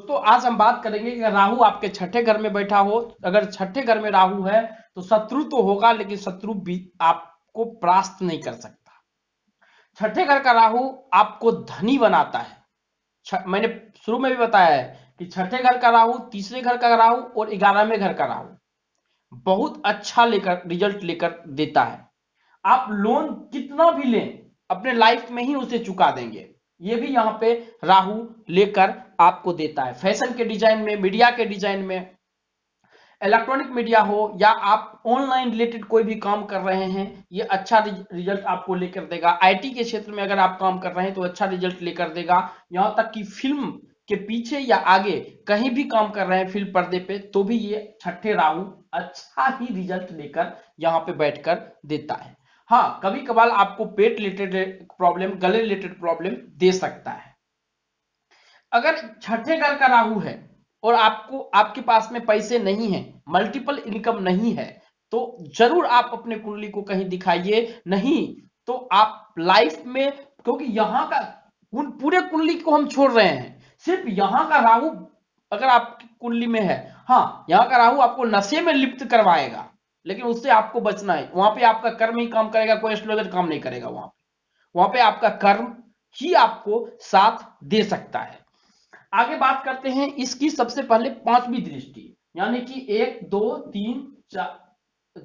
दोस्तों आज हम बात करेंगे कि राहु आपके छठे घर में बैठा हो, अगर छठे घर में राहु है तो शत्रु तो होगा, लेकिन शत्रु भी आपको परास्त नहीं कर सकता। छठे घर का राहु आपको धनी बनाता है। मैंने शुरू में भी बताया है कि छठे घर का राहु, तीसरे घर का राहु और 11वें घर का राहु बहुत अच्छा लेकर रिजल्ट लेकर देता है। आप लोन कितना भी लें अपने लाइफ में ही उसे चुका देंगे, ये भी यहां पे राहु लेकर आपको देता है। फैशन के डिजाइन में, मीडिया के डिजाइन में, इलेक्ट्रॉनिक मीडिया हो या आप ऑनलाइन रिलेटेड कोई भी काम कर रहे हैं, ये अच्छा रिजल्ट आपको लेकर देगा। आईटी के क्षेत्र में अगर आप काम कर रहे हैं तो अच्छा रिजल्ट लेकर देगा। यहां तक कि फिल्म के पीछे या आगे कहीं भी काम कर रहे हैं फिल्म पर्दे पे, तो भी ये छठे राहु अच्छा ही रिजल्ट लेकर यहां पे बैठकर देता है। हाँ, कभी कभार आपको पेट रिलेटेड प्रॉब्लम, गले रिलेटेड प्रॉब्लम दे सकता है। अगर छठे घर का राहु है और आपके पास में पैसे नहीं है, मल्टीपल इनकम नहीं है, तो जरूर आप अपने कुंडली को कहीं दिखाइए। नहीं तो आप लाइफ में, क्योंकि यहां का पूरे कुंडली को हम छोड़ रहे हैं, सिर्फ यहां का राहु अगर आपकी कुंडली में है, हाँ यहां का राहु आपको नशे में लिप्त करवाएगा, लेकिन उससे आपको बचना है। वहां पे आपका कर्म ही काम करेगा, कोई एस्ट्रोलॉजर काम नहीं करेगा। वहां पे आपका कर्म ही आपको साथ दे सकता है। आगे बात करते हैं इसकी सबसे पहले पांचवी दृष्टि, यानी कि 1 2 3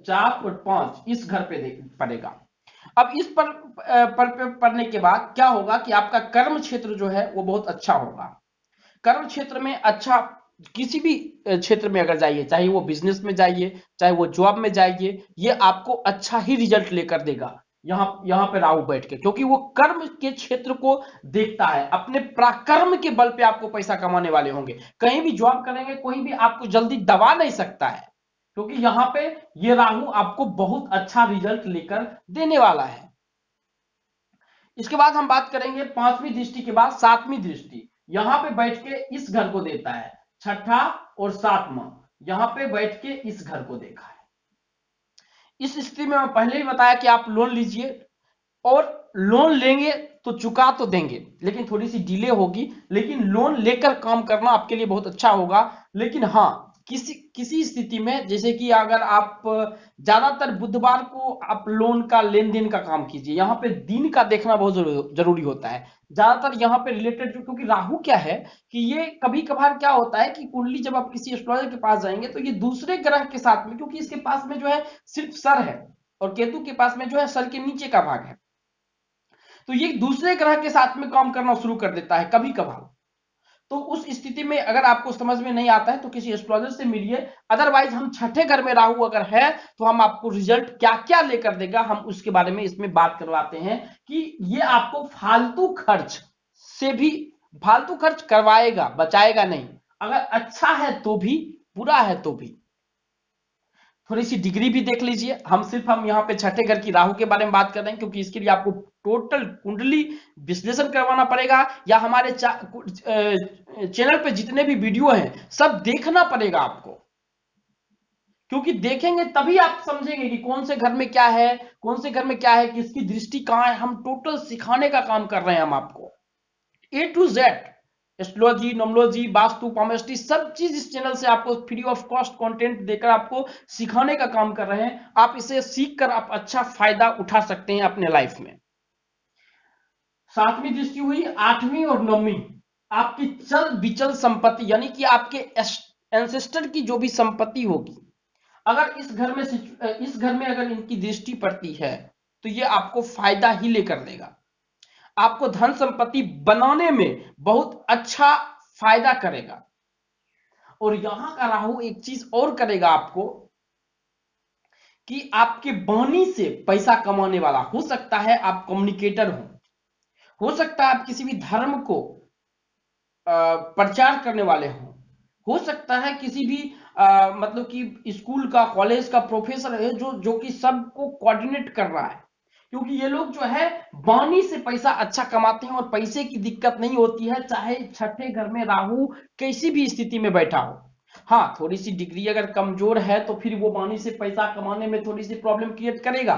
4 और 5 इस घर पे पड़ेगा। अब इस पर पढ़ने के बाद क्या होगा कि आपका कर्म क्षेत्र जो है वो बहुत अच्छा होगा। कर्म क्षेत्र में अच्छा, किसी भी क्षेत्र में अगर जाइए, चाहे वो बिजनेस में जाइए, चाहे वो जॉब में जाइए, ये आपको अच्छा ही रिजल्ट लेकर देगा। यहां पे राहु बैठ के, क्योंकि वो कर्म के क्षेत्र को देखता है। अपने पराक्रम के बल पे आपको पैसा कमाने वाले होंगे। कहीं भी जॉब करेंगे, कोई भी आपको जल्दी दबा नहीं सकता है, क्योंकि यहां पे ये राहु आपको बहुत अच्छा रिजल्ट लेकर देने वाला है। इसके बाद हम बात करेंगे पांचवी दृष्टि के बाद सातवीं दृष्टि। यहां पे बैठ के इस घर को देता है, छठा और सातवां यहां पे बैठ के इस घर को देखा है। इस स्थिति में मैं पहले ही बताया कि आप लोन लीजिए, और लोन लेंगे तो चुका तो देंगे, लेकिन थोड़ी सी डिले होगी, लेकिन लोन लेकर काम करना आपके लिए बहुत अच्छा होगा। लेकिन हाँ, किसी किसी स्थिति में, जैसे कि अगर आप ज्यादातर बुधवार को आप लोन का लेन देन का काम कीजिए। यहाँ पे दिन का देखना बहुत जरूरी होता है ज्यादातर यहाँ पे रिलेटेड, क्योंकि राहु क्या है कि ये कभी कभार क्या होता है कि कुंडली जब आप किसी एस्ट्रोलॉजर के पास जाएंगे तो ये दूसरे ग्रह के साथ में, क्योंकि इसके पास में जो है सिर्फ सर है और केतु के पास में जो है सर के नीचे का भाग है, तो ये दूसरे ग्रह के साथ में काम करना शुरू कर देता है कभी कभार। तो उस स्थिति में अगर आपको समझ में नहीं आता है तो किसी एस्ट्रोलॉजर से मिलिए। अदरवाइज हम छठे घर में राहु अगर है तो हम आपको रिजल्ट क्या क्या लेकर देगा, हम उसके बारे में इसमें बात करवाते हैं कि ये आपको फालतू खर्च से भी, फालतू खर्च करवाएगा, बचाएगा नहीं। अगर अच्छा है तो भी, बुरा है तो भी। थोड़ी सी डिग्री भी देख लीजिए। हम यहाँ पे छठे घर की राहु के बारे में बात कर रहे हैं, क्योंकि इसके लिए आपको टोटल कुंडली विश्लेषण करवाना पड़ेगा, या हमारे चैनल पे जितने भी वीडियो हैं सब देखना पड़ेगा आपको, क्योंकि देखेंगे तभी आप समझेंगे कि कौन से घर में क्या है, कौन से घर में क्या है, किसकी दृष्टि कहां है। हम टोटल सिखाने का काम कर रहे हैं हम आपको, A to Z, astrology, numerology, vastu, palmistry, सब चीज इस चैनल से आपको फ्री ऑफ कॉस्ट कंटेंट देकर आपको सिखाने का काम कर रहे हैं। आप इसे सीख कर आप अच्छा फायदा उठा सकते हैं अपने लाइफ में। सातवीं दृष्टि हुई, आठवीं और नौवीं आपकी चल विचल संपत्ति, यानी कि आपके एंसेस्टर की जो भी संपत्ति होगी, अगर इस घर में अगर इनकी दृष्टि पड़ती है तो ये आपको फायदा ही लेकर देगा। आपको धन संपत्ति बनाने में बहुत अच्छा फायदा करेगा। और यहां का राहु एक चीज और करेगा आपको, कि आपके वाणी से पैसा कमाने वाला हो सकता है। आप कम्युनिकेटर हो सकता है आप किसी भी धर्म को प्रचार करने वाले हो सकता है किसी भी मतलब कि स्कूल का, कॉलेज का प्रोफेसर है जो कि सबको कोऑर्डिनेट कर रहा है, क्योंकि ये लोग जो है वाणी से पैसा अच्छा कमाते हैं और पैसे की दिक्कत नहीं होती है, चाहे छठे घर में राहु किसी भी स्थिति में बैठा हो। हाँ, थोड़ी सी डिग्री अगर कमजोर है तो फिर वो वाणी से पैसा कमाने में थोड़ी सी प्रॉब्लम क्रिएट करेगा।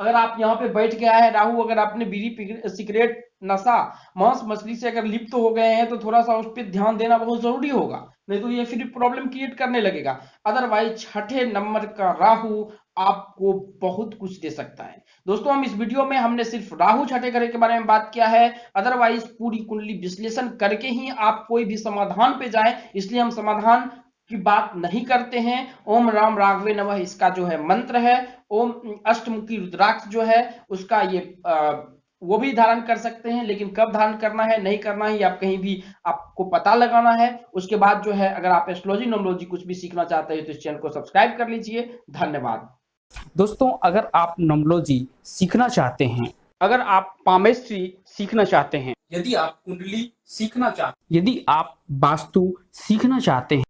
अगर आप यहाँ पे बैठ गया है राहु, अगर आपने बीड़ी सिगरेट नशा मांस मछली से अगर लिप्त हो गए हैं तो थोड़ा सा उस पर ध्यान देना बहुत जरूरी होगा, नहीं तो ये फिर प्रॉब्लम क्रिएट करने लगेगा। अदरवाइज छठे नंबर का राहु आपको बहुत कुछ दे सकता है। दोस्तों हम इस वीडियो में हमने सिर्फ राहु छठे घर के बारे में बात किया है, अदरवाइज पूरी कुंडली विश्लेषण करके ही आप कोई भी समाधान पे जाएं, इसलिए हम समाधान की बात नहीं करते हैं। ओम राम राघवे नमः इसका जो है मंत्र है। ओम अष्टमुखी रुद्राक्ष जो है उसका ये वो भी धारण कर सकते हैं, लेकिन कब धारण करना है नहीं करना है आप कहीं भी आपको पता लगाना है। उसके बाद जो है अगर आप एस्ट्रोलॉजी नोमोलॉजी कुछ भी सीखना चाहते हैं तो इस चैनल को सब्सक्राइब कर लीजिए। धन्यवाद। दोस्तों अगर आप नोमोलॉजी सीखना चाहते हैं, अगर आप पामेस्ट्री सीखना चाहते हैं, यदि आप कुंडली सीखना चाहते हैं, यदि आप वास्तु सीखना चाहते हैं,